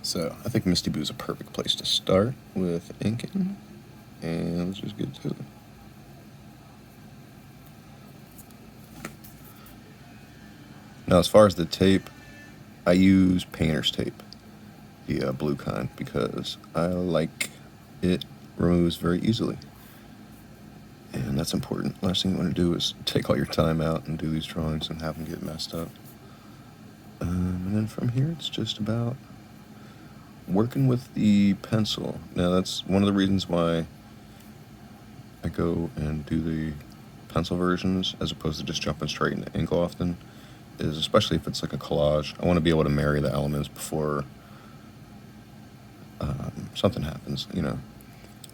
So I think Mistyboo is a perfect place to start with inking, and let's just get to it. Now, as far as the tape, I use painter's tape, the blue kind, because I like it removes very easily. And that's important. Last thing you want to do is take all your time out and do these drawings and have them get messed up. And then from here, it's just about working with the pencil. Now, that's one of the reasons why I go and do the pencil versions as opposed to just jumping straight into ink often, is especially if it's like a collage. I want to be able to marry the elements before something happens, you know.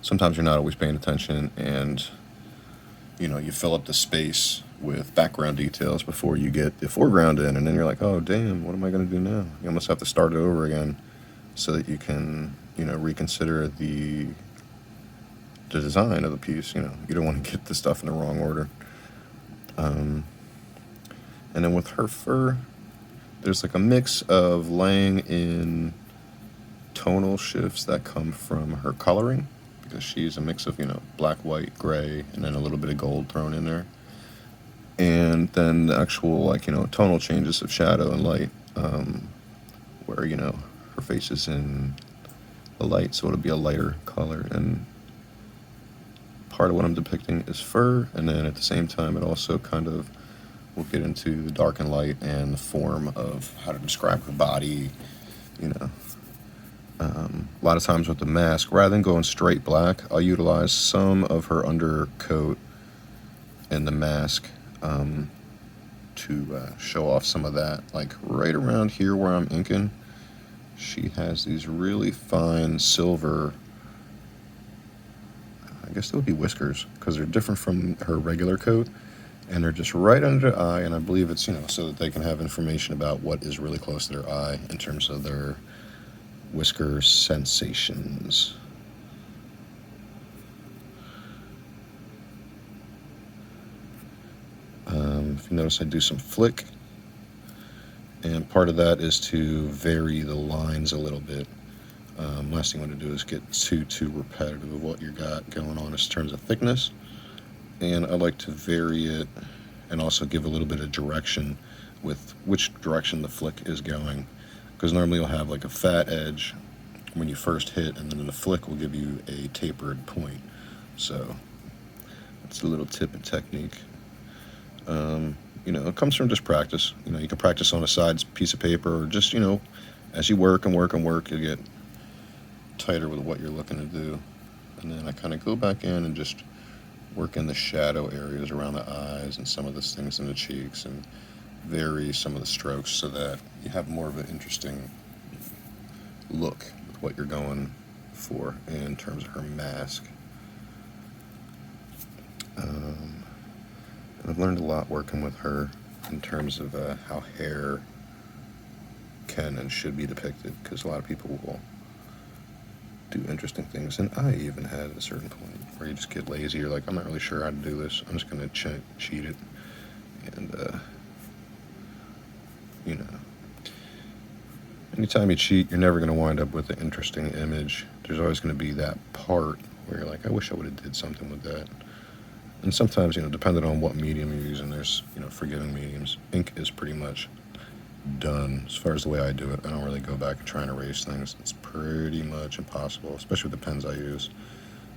Sometimes you're not always paying attention, and you know, you fill up the space with background details before you get the foreground in, and then you're like, oh damn, what am I going to do now? You almost have to start it over again so that you can, you know, reconsider the design of the piece. You know, you don't want to get the stuff in the wrong order. And then with her fur, there's like a mix of laying in tonal shifts that come from her coloring, because she's a mix of, you know, black, white, gray, and then a little bit of gold thrown in there. And then the actual, like, you know, tonal changes of shadow and light, where, you know, her face is in the light, so it'll be a lighter color. And part of what I'm depicting is fur, and then at the same time, it also kind of will get into the dark and light and the form of how to describe her body, you know. A lot of times with the mask, rather than going straight black, I'll utilize some of her undercoat in the mask to show off some of that. Like right around here where I'm inking, she has these really fine silver, I guess they would be whiskers, because they're different from her regular coat, and they're just right under the eye, and I believe it's, you know, so that they can have information about what is really close to their eye in terms of their whisker sensations. If you notice, I do some flick, and part of that is to vary the lines a little bit. Last thing you want to do is get too repetitive of what you got going on in terms of thickness, and I like to vary it and also give a little bit of direction with which direction the flick is going, because normally you'll have like a fat edge when you first hit, and then the flick will give you a tapered point. So that's a little tip and technique. You know, it comes from just practice. You know, you can practice on a side piece of paper, or just, you know, as you work and work and work, you get tighter with what you're looking to do. And then I kind of go back in and just work in the shadow areas around the eyes and some of the things in the cheeks, and vary some of the strokes so that you have more of an interesting look with what you're going for in terms of her mask. I've learned a lot working with her in terms of how hair can and should be depicted, because a lot of people will do interesting things, and I even had at a certain point where you just get lazy. You're like, I'm not really sure how to do this. I'm just going to cheat it. And, you know, anytime you cheat, you're never going to wind up with an interesting image. There's always going to be that part where you're like, I wish I would have did something with that. And sometimes, you know, depending on what medium you're using, there's, you know, forgiving mediums. Ink is pretty much done as far as the way I do it. I don't really go back and try and erase things. It's pretty much impossible, especially with the pens I use.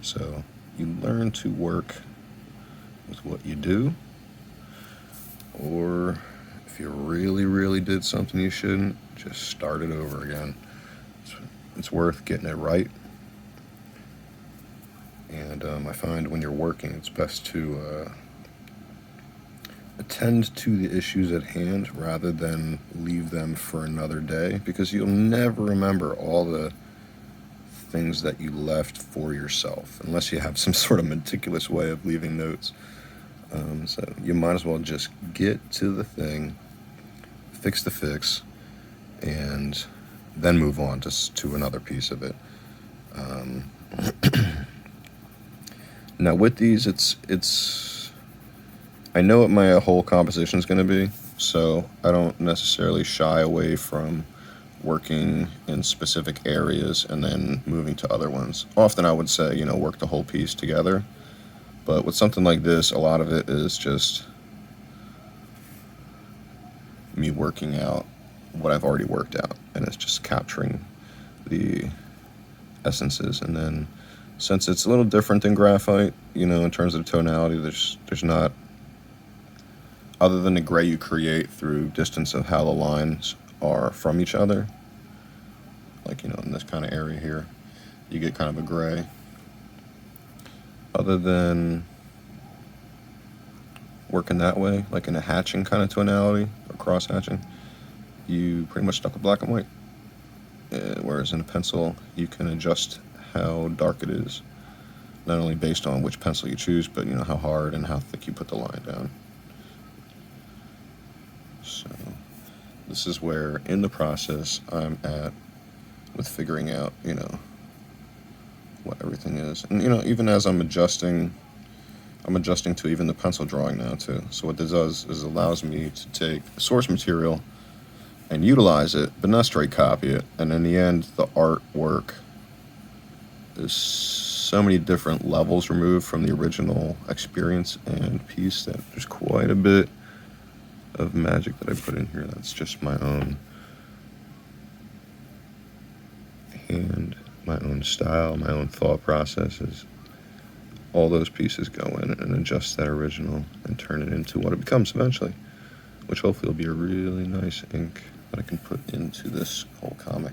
So you learn to work with what you do, or if you really did something you shouldn't, just start it over again. It's worth getting it right. And I find when you're working, it's best to attend to the issues at hand rather than leave them for another day, because you'll never remember all the things that you left for yourself unless you have some sort of meticulous way of leaving notes. So you might as well just get to the thing, fix the fix, and then move on to another piece of it. Now with these, it's I know what my whole composition is going to be, so I don't necessarily shy away from working in specific areas and then moving to other ones. Often I would say, work the whole piece together. But with something like this, a lot of it is just me working out what I've already worked out. And it's just capturing the essences. And then since it's a little different than graphite, in terms of tonality, there's not, other than the gray you create through distance of how the lines are from each other, like, in this kind of area here, you get kind of a gray. Other than working that way, like in a hatching kind of tonality, or cross hatching, you pretty much stuck with black and white. Whereas in a pencil, you can adjust how dark it is, not only based on which pencil you choose, but how hard and how thick you put the line down. So this is where in the process I'm at with figuring out, what everything is. And, even as I'm adjusting to even the pencil drawing now too. So what this does is allows me to take source material and utilize it, but not straight copy it. And in the end, the artwork is so many different levels removed from the original experience and piece that there's quite a bit of magic that I put in here. That's just my own hand, my own style, my own thought processes. All those pieces go in and adjust that original and turn it into what it becomes eventually, which hopefully will be a really nice ink that I can put into this whole comic.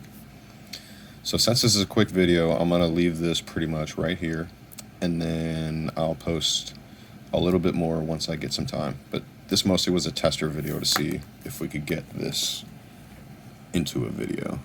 So since this is a quick video, I'm going to leave this pretty much right here, and then I'll post a little bit more once I get some time. But this mostly was a tester video to see if we could get this into a video.